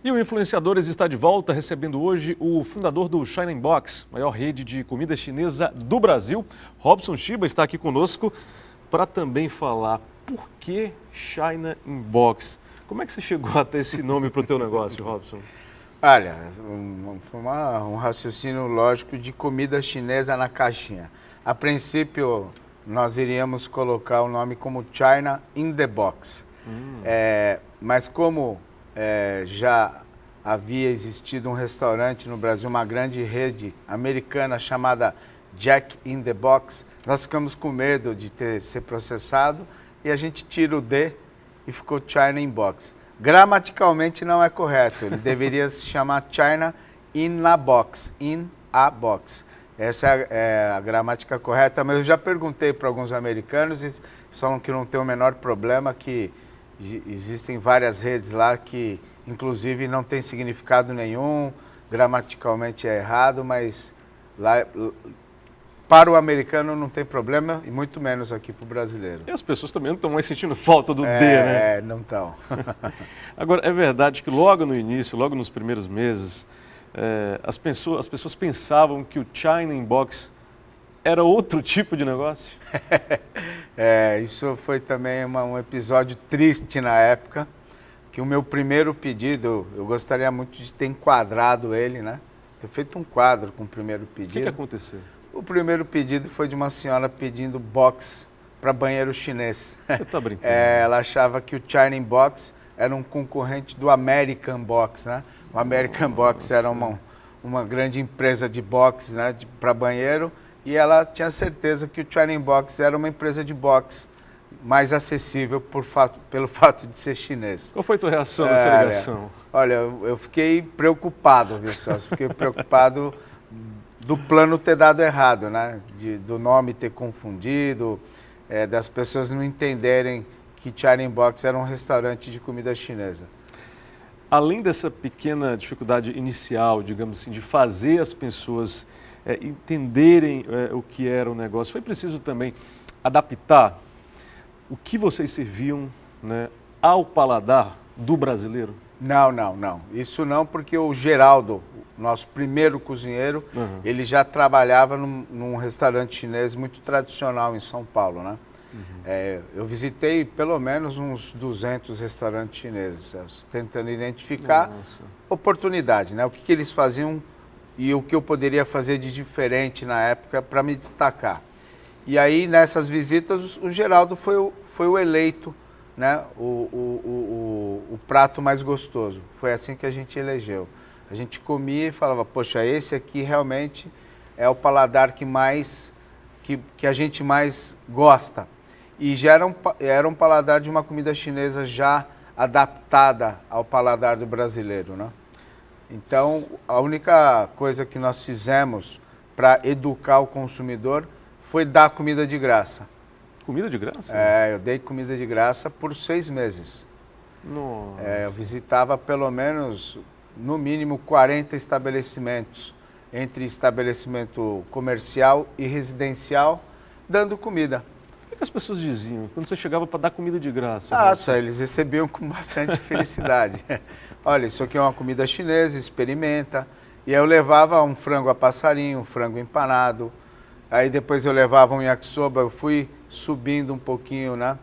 E o Influenciadores está de volta, recebendo hoje o fundador do China Box, maior rede de comida chinesa do Brasil. Robson Shiba está aqui conosco para também falar por que China Box. Como é que você chegou até esse nome para o teu negócio, Robson? Olha, foi um raciocínio lógico de comida chinesa na caixinha. A princípio, nós iríamos colocar o nome como China in the Box. Mas como já havia existido um restaurante no Brasil, uma grande rede americana chamada Jack in the Box, nós ficamos com medo de ser processado e a gente tira o D e ficou China in Box. Gramaticalmente não é correto, ele deveria se chamar China in a Box, in a Box. Essa é a gramática correta, mas eu já perguntei para alguns americanos e falam que não tem o menor problema, que existem várias redes lá que, inclusive, não tem significado nenhum, gramaticalmente é errado, mas lá, para o americano não tem problema, e muito menos aqui para o brasileiro. E as pessoas também não estão mais sentindo falta do D, né? Não estão. Agora, é verdade que logo no início, logo nos primeiros meses, as pessoas pensavam que o China Box era outro tipo de negócio? Isso foi também um episódio triste na época, que o meu primeiro pedido, eu gostaria muito de ter enquadrado ele, né? Ter feito um quadro com o primeiro pedido. O que aconteceu? O primeiro pedido foi de uma senhora pedindo box para banheiro chinês. Você está brincando? Ela achava que o China Box era um concorrente do American Box, né? O American Box era uma grande empresa de box, né, para banheiro, e ela tinha certeza que o China Box era uma empresa de box mais acessível pelo fato de ser chinês. Qual foi a tua reação nessa ligação? Olha, eu fiquei preocupado, viu, Celso? Fiquei preocupado do plano ter dado errado, né? Do nome ter confundido, das pessoas não entenderem que China Box era um restaurante de comida chinesa. Além dessa pequena dificuldade inicial, digamos assim, de fazer as pessoas entenderem o que era o negócio, foi preciso também adaptar o que vocês serviam, né, ao paladar do brasileiro? Não. Isso não, porque o Geraldo, nosso primeiro cozinheiro, ele já trabalhava num restaurante chinês muito tradicional em São Paulo, né? Eu visitei pelo menos uns 200 restaurantes chineses, tentando identificar oportunidade, né? O que eles faziam e o que eu poderia fazer de diferente na época para me destacar. E aí, nessas visitas, o Geraldo foi o eleito, né? O prato mais gostoso. Foi assim que a gente elegeu. A gente comia e falava, poxa, esse aqui realmente é o paladar que a gente mais gosta. E já era um paladar de uma comida chinesa já adaptada ao paladar do brasileiro, né? Então, a única coisa que nós fizemos para educar o consumidor foi dar comida de graça. Comida de graça? Eu dei comida de graça por 6 meses. Nossa. Eu visitava pelo menos, no mínimo, 40 estabelecimentos, entre estabelecimento comercial e residencial, dando comida. O que as pessoas diziam quando você chegava para dar comida de graça? Eles recebiam com bastante felicidade. Olha, isso aqui é uma comida chinesa, experimenta. E aí eu levava um frango a passarinho, um frango empanado. Aí depois eu levava um yakisoba, eu fui subindo um pouquinho, né,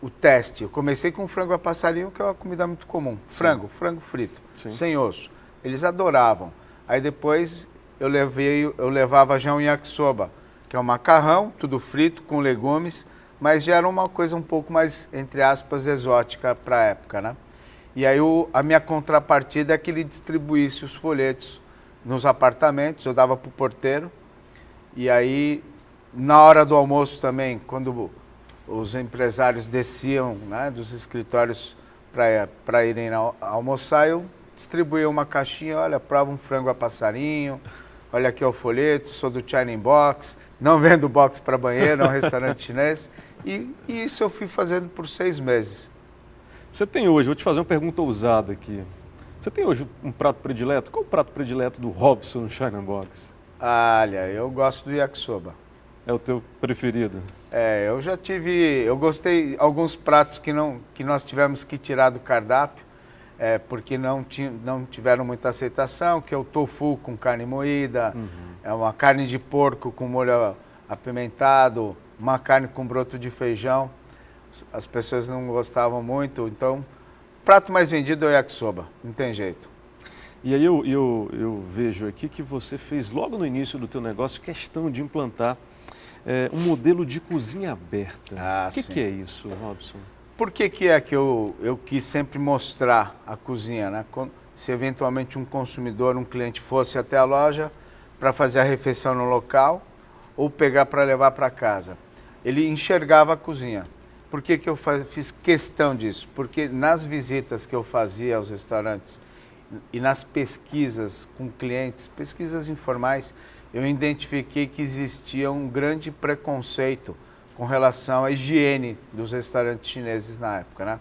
o teste. Eu comecei com frango a passarinho, que é uma comida muito comum. Frango frito, sem osso. Eles adoravam. Aí depois eu levava já um yakisoba, que é um macarrão, tudo frito, com legumes, mas já era uma coisa um pouco mais, entre aspas, exótica para a época, né? E aí a minha contrapartida é que ele distribuísse os folhetos nos apartamentos, eu dava para o porteiro, e aí, na hora do almoço também, quando os empresários desciam, né, dos escritórios para irem almoçar, eu distribuía uma caixinha, olha, prova um frango a passarinho, olha aqui é o folheto, sou do China Box, não vendo box para banheiro, é um restaurante chinês, e isso eu fui fazendo por 6 meses. Você tem hoje, vou te fazer uma pergunta ousada aqui, você tem hoje um prato predileto? Qual é o prato predileto do Robson no China Box? Olha, eu gosto do yakisoba. é o teu preferido? Eu gostei alguns pratos que nós tivemos que tirar do cardápio, porque não tiveram muita aceitação, que é o tofu com carne moída, é uma carne de porco com molho apimentado, uma carne com broto de feijão. As pessoas não gostavam muito, então o prato mais vendido é o yakisoba, não tem jeito. E aí eu vejo aqui que você fez logo no início do teu negócio questão de implantar um modelo de cozinha aberta. O que é isso, Robson? Por que eu quis sempre mostrar a cozinha, né? Se eventualmente um consumidor, um cliente fosse até a loja para fazer a refeição no local ou pegar para levar para casa, ele enxergava a cozinha. Por que eu fiz questão disso? Porque nas visitas que eu fazia aos restaurantes e nas pesquisas com clientes, pesquisas informais, eu identifiquei que existia um grande preconceito com relação à higiene dos restaurantes chineses na época, né?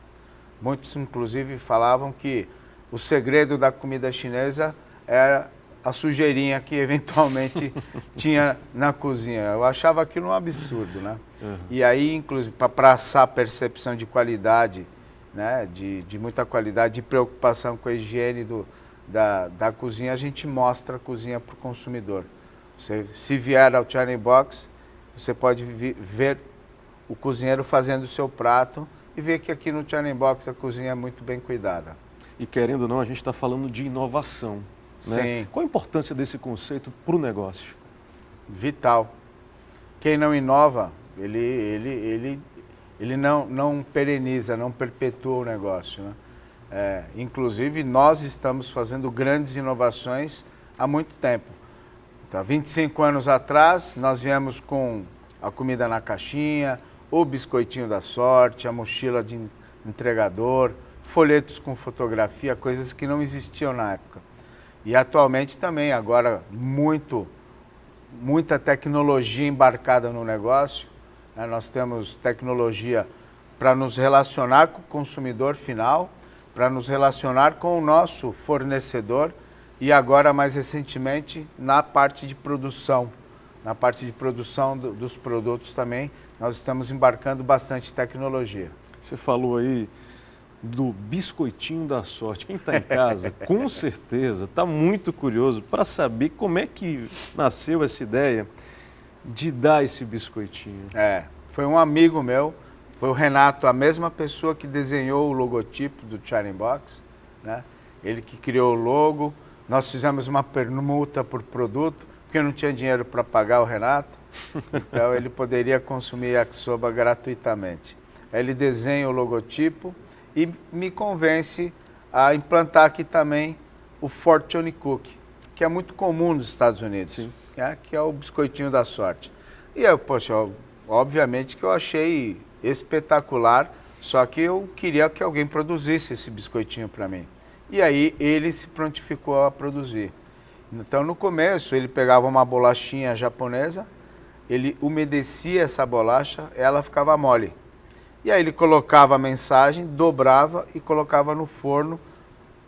Muitos, inclusive, falavam que o segredo da comida chinesa era a sujeirinha que eventualmente tinha na cozinha. Eu achava aquilo um absurdo, né? E aí, inclusive, para passar a percepção de qualidade, né? De muita qualidade, de preocupação com a higiene da cozinha, a gente mostra a cozinha para o consumidor. Se vier ao China Box, você pode ver o cozinheiro fazendo o seu prato e ver que aqui no China Box a cozinha é muito bem cuidada. E querendo ou não, a gente está falando de inovação, né? Sim. Qual a importância desse conceito para o negócio? Vital. Quem não inova, ele não pereniza, não perpetua o negócio, né? Inclusive, nós estamos fazendo grandes inovações há muito tempo. Então, 25 anos atrás, nós viemos com a comida na caixinha, o biscoitinho da sorte, a mochila de entregador, folhetos com fotografia, coisas que não existiam na época. E atualmente também, agora, muita tecnologia embarcada no negócio, né? Nós temos tecnologia para nos relacionar com o consumidor final, para nos relacionar com o nosso fornecedor e agora, mais recentemente, na parte de produção. Na parte de produção dos produtos também, nós estamos embarcando bastante tecnologia. Você falou aí do biscoitinho da sorte. Quem está em casa, com certeza, está muito curioso para saber como é que nasceu essa ideia de dar esse biscoitinho. Foi um amigo meu, foi o Renato, a mesma pessoa que desenhou o logotipo do China Box, né? Ele que criou o logo. Nós fizemos uma permuta por produto, porque eu não tinha dinheiro para pagar o Renato, então ele poderia consumir yakisoba gratuitamente. Aí ele desenha o logotipo e me convence a implantar aqui também o Fortune Cookie, que é muito comum nos Estados Unidos, né? Que é o biscoitinho da sorte. E eu, obviamente que eu achei espetacular, só que eu queria que alguém produzisse esse biscoitinho para mim. E aí ele se prontificou a produzir. Então no começo ele pegava uma bolachinha japonesa, ele umedecia essa bolacha, ela ficava mole. E aí ele colocava a mensagem, dobrava e colocava no forno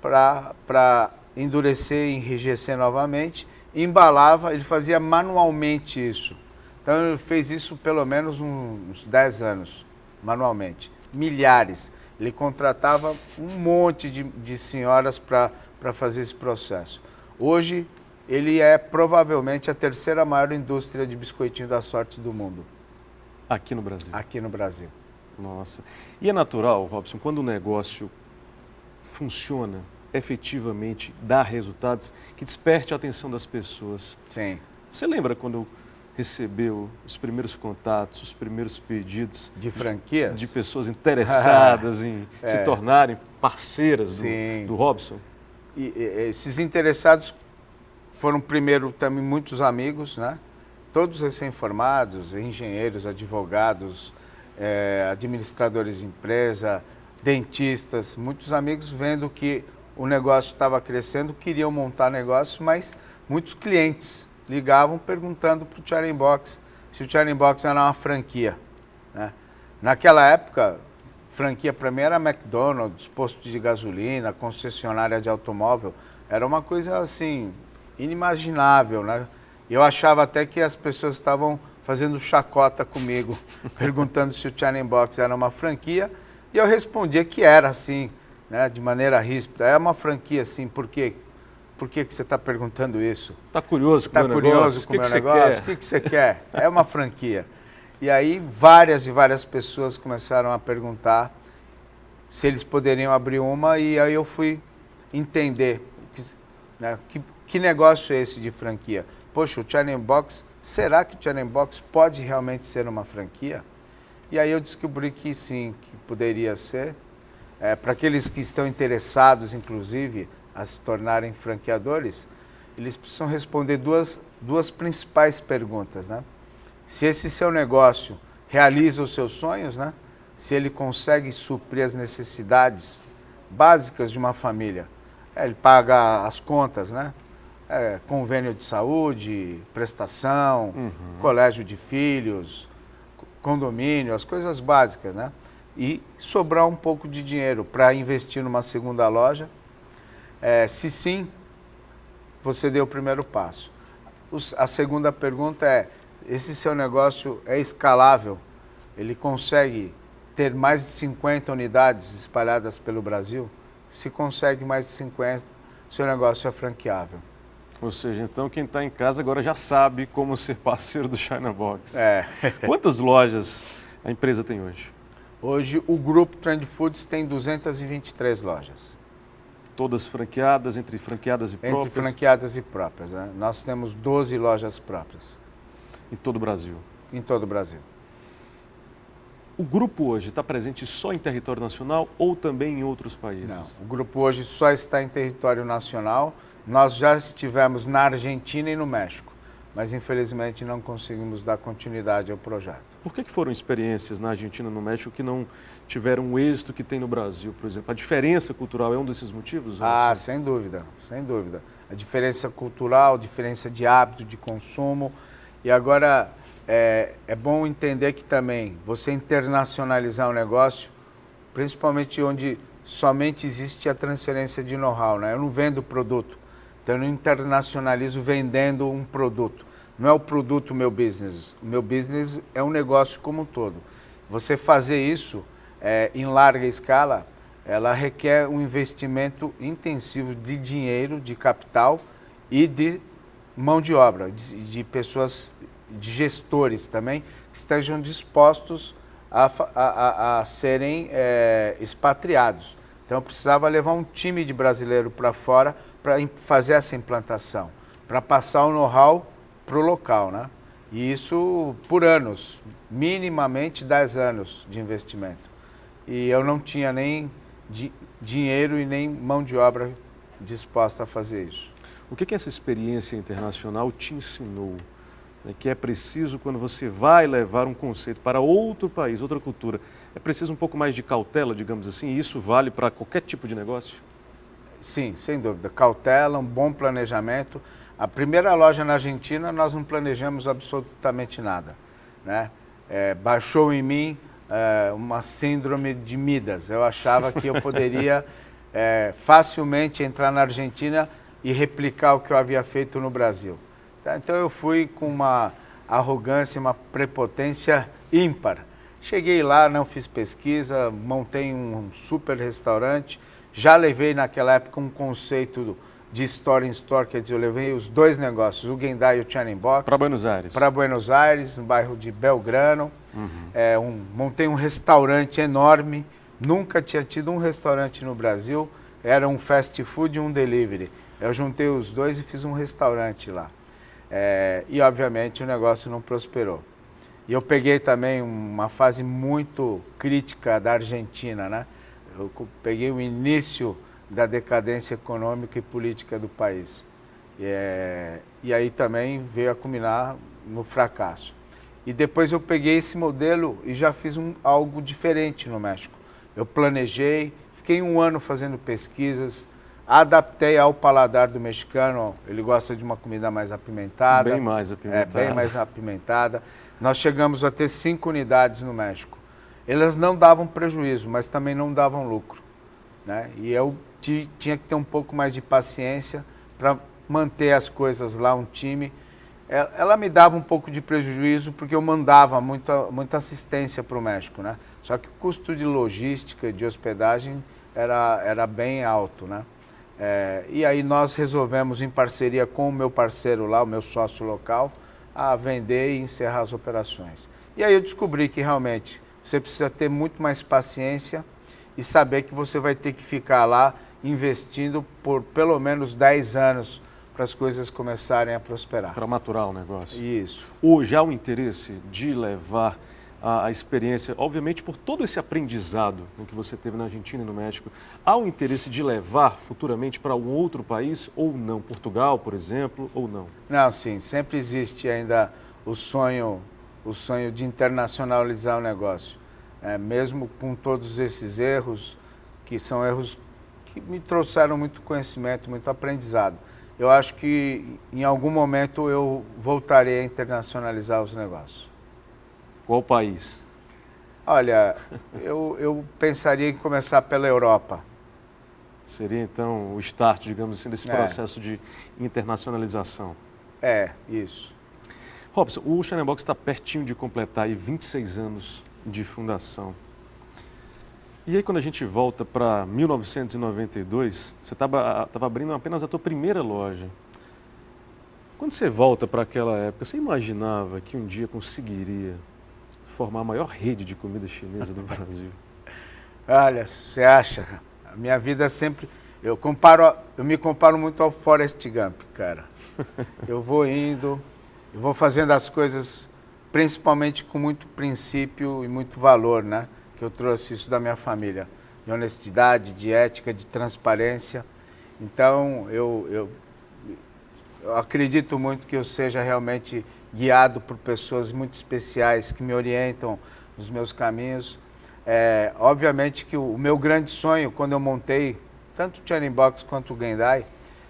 para endurecer e enrijecer novamente. Embalava, ele fazia manualmente isso. Então ele fez isso pelo menos uns 10 anos, manualmente. Milhares. Ele contratava um monte de senhoras para fazer esse processo. Hoje, ele é provavelmente a terceira maior indústria de biscoitinho da sorte do mundo. Aqui no Brasil? Aqui no Brasil. Nossa. E é natural, Robson, quando o negócio funciona, efetivamente dá resultados, que desperte a atenção das pessoas. Sim. Você lembra quando recebeu os primeiros contatos, os primeiros pedidos de franquias? De pessoas interessadas em se tornarem parceiras do Robson? E esses interessados foram primeiro também muitos amigos, né? Todos recém-formados, engenheiros, advogados, administradores de empresa, dentistas, muitos amigos vendo que o negócio estava crescendo, queriam montar negócio, mas muitos clientes ligavam perguntando para o China Box se o China Box era uma franquia, né? Naquela época, franquia para mim era McDonald's, posto de gasolina, concessionária de automóvel, era uma coisa assim, inimaginável, né? Eu achava até que as pessoas estavam fazendo chacota comigo, perguntando se o China Box era uma franquia, e eu respondia que era assim, né, de maneira ríspida. É uma franquia, sim, por quê? Por que você está perguntando isso? Está curioso com o meu negócio? Está curioso com o meu negócio? O que você quer? É uma franquia. E aí várias e várias pessoas começaram a perguntar se eles poderiam abrir uma, e aí eu fui entender, né, que negócio é esse de franquia? Poxa, o China Box, será que o China Box pode realmente ser uma franquia? E aí eu descobri que sim, que poderia ser. Para aqueles que estão interessados, inclusive, a se tornarem franqueadores, eles precisam responder duas principais perguntas, né? Se esse seu negócio realiza os seus sonhos, né? Se ele consegue suprir as necessidades básicas de uma família. Ele paga as contas, né? Convênio de saúde, prestação, colégio de filhos, condomínio, as coisas básicas, né? E sobrar um pouco de dinheiro para investir numa segunda loja. Se sim, você deu o primeiro passo. A segunda pergunta é, esse seu negócio é escalável? Ele consegue ter mais de 50 unidades espalhadas pelo Brasil? Se consegue mais de 50, seu negócio é franqueável. Ou seja, então quem está em casa agora já sabe como ser parceiro do China Box. Quantas lojas a empresa tem hoje? Hoje o grupo Trend Foods tem 223 lojas. Todas franqueadas, entre franqueadas e próprias? Entre franqueadas e próprias, né? Nós temos 12 lojas próprias. Em todo o Brasil? Em todo o Brasil. O grupo hoje está presente só em território nacional ou também em outros países? Não, o grupo hoje só está em território nacional. Nós já estivemos na Argentina e no México, mas infelizmente não conseguimos dar continuidade ao projeto. Por que foram experiências na Argentina e no México que não tiveram o êxito que tem no Brasil, por exemplo? A diferença cultural é um desses motivos? Sem dúvida, sem dúvida. A diferença cultural, diferença de hábito de consumo. E agora é bom entender que também você internacionalizar o negócio, principalmente onde somente existe a transferência de know-how, né? Eu não vendo produto, então eu não internacionalizo vendendo um produto. Não é o produto o meu business. O meu business é um negócio como um todo. Você fazer isso em larga escala, ela requer um investimento intensivo de dinheiro, de capital e de mão de obra, de pessoas, de gestores também, que estejam dispostos a serem expatriados. Então eu precisava levar um time de brasileiro para fora para fazer essa implantação, para passar o know-how para o local, né? E isso por anos, minimamente 10 anos de investimento. E eu não tinha nem dinheiro e nem mão de obra disposta a fazer isso. O que essa experiência internacional te ensinou? Que é preciso, quando você vai levar um conceito para outro país, outra cultura, é preciso um pouco mais de cautela, digamos assim, e isso vale para qualquer tipo de negócio? Sim, sem dúvida. Cautela, um bom planejamento. A primeira loja na Argentina, nós não planejamos absolutamente nada, né? Baixou em mim uma síndrome de Midas. Eu achava que eu poderia facilmente entrar na Argentina e replicar o que eu havia feito no Brasil. Então eu fui com uma arrogância, uma prepotência ímpar. Cheguei lá, não fiz pesquisa, montei um super restaurante, já levei naquela época um conceito de store in store, quer dizer, eu levei os dois negócios, o Gendai e o China Box. Para Buenos Aires. Para Buenos Aires, no bairro de Belgrano. Montei um restaurante enorme, nunca tinha tido um restaurante no Brasil, era um fast food e um delivery. Eu juntei os dois e fiz um restaurante lá. E, obviamente, o negócio não prosperou. E eu peguei também uma fase muito crítica da Argentina, né? Eu peguei o início da decadência econômica e política do país. E aí também veio a culminar no fracasso. E depois eu peguei esse modelo e já fiz algo diferente no México. Eu planejei, fiquei um ano fazendo pesquisas, adaptei ao paladar do mexicano, ele gosta de uma comida mais apimentada. Bem mais apimentada. Bem mais apimentada. Nós chegamos a ter 5 unidades no México. Elas não davam prejuízo, mas também não davam lucro, né? E eu tinha que ter um pouco mais de paciência para manter as coisas lá, um time. ela me dava um pouco de prejuízo porque eu mandava muita assistência para o México, né? Só que o custo de logística, de hospedagem era bem alto, né? E aí nós resolvemos, em parceria com o meu parceiro lá, o meu sócio local, a vender e encerrar as operações. E aí eu descobri que realmente você precisa ter muito mais paciência e saber que você vai ter que ficar lá investindo por pelo menos 10 anos para as coisas começarem a prosperar. Para maturar o negócio. Isso. Hoje há o interesse de levar a experiência, obviamente por todo esse aprendizado que você teve na Argentina e no México, há o interesse de levar futuramente para um outro país ou não? Portugal, por exemplo, ou não? Não, sim, sempre existe ainda o sonho de internacionalizar o negócio. Mesmo com todos esses erros, que são erros que me trouxeram muito conhecimento, muito aprendizado. Eu acho que em algum momento eu voltarei a internacionalizar os negócios. Qual país? Olha, eu pensaria em começar pela Europa. Seria então o start, digamos assim, desse processo de internacionalização. Isso. Robson, o Shiner-Box está pertinho de completar aí 26 anos de fundação. E aí quando a gente volta para 1992, você estava abrindo apenas a tua primeira loja. Quando você volta para aquela época, você imaginava que um dia conseguiria formar a maior rede de comida chinesa do Brasil? Olha, você acha? A minha vida sempre... Eu me comparo muito ao Forrest Gump, cara. Eu vou indo, eu vou fazendo as coisas principalmente com muito princípio e muito valor, né? Que eu trouxe isso da minha família, de honestidade, de ética, de transparência. Então, eu acredito muito que eu seja realmente guiado por pessoas muito especiais que me orientam nos meus caminhos. Obviamente que o meu grande sonho, quando eu montei tanto o Shiner-Box quanto o Gendai,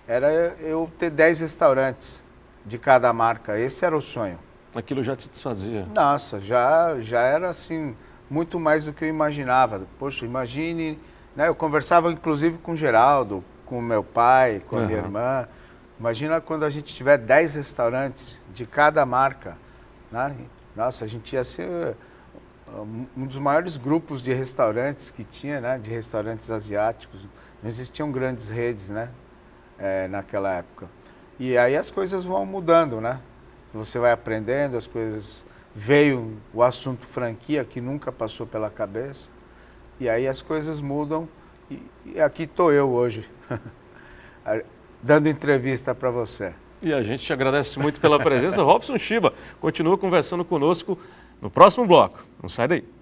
era eu ter 10 restaurantes de cada marca. Esse era o sonho. Aquilo já te satisfazia? Nossa, já era assim... muito mais do que eu imaginava. Poxa, imagine, né? Eu conversava inclusive com o Geraldo, com o meu pai, com a minha irmã. Imagina quando a gente tiver 10 restaurantes de cada marca, né? Nossa, a gente ia ser um dos maiores grupos de restaurantes que tinha, né? De restaurantes asiáticos. Não existiam grandes redes, né? Naquela época. E aí as coisas vão mudando, né? Você vai aprendendo, as coisas... Veio o assunto franquia, que nunca passou pela cabeça, e aí as coisas mudam, e aqui estou eu hoje, dando entrevista para você. E a gente te agradece muito pela presença. Robson Chiba continua conversando conosco no próximo bloco. Não sai daí.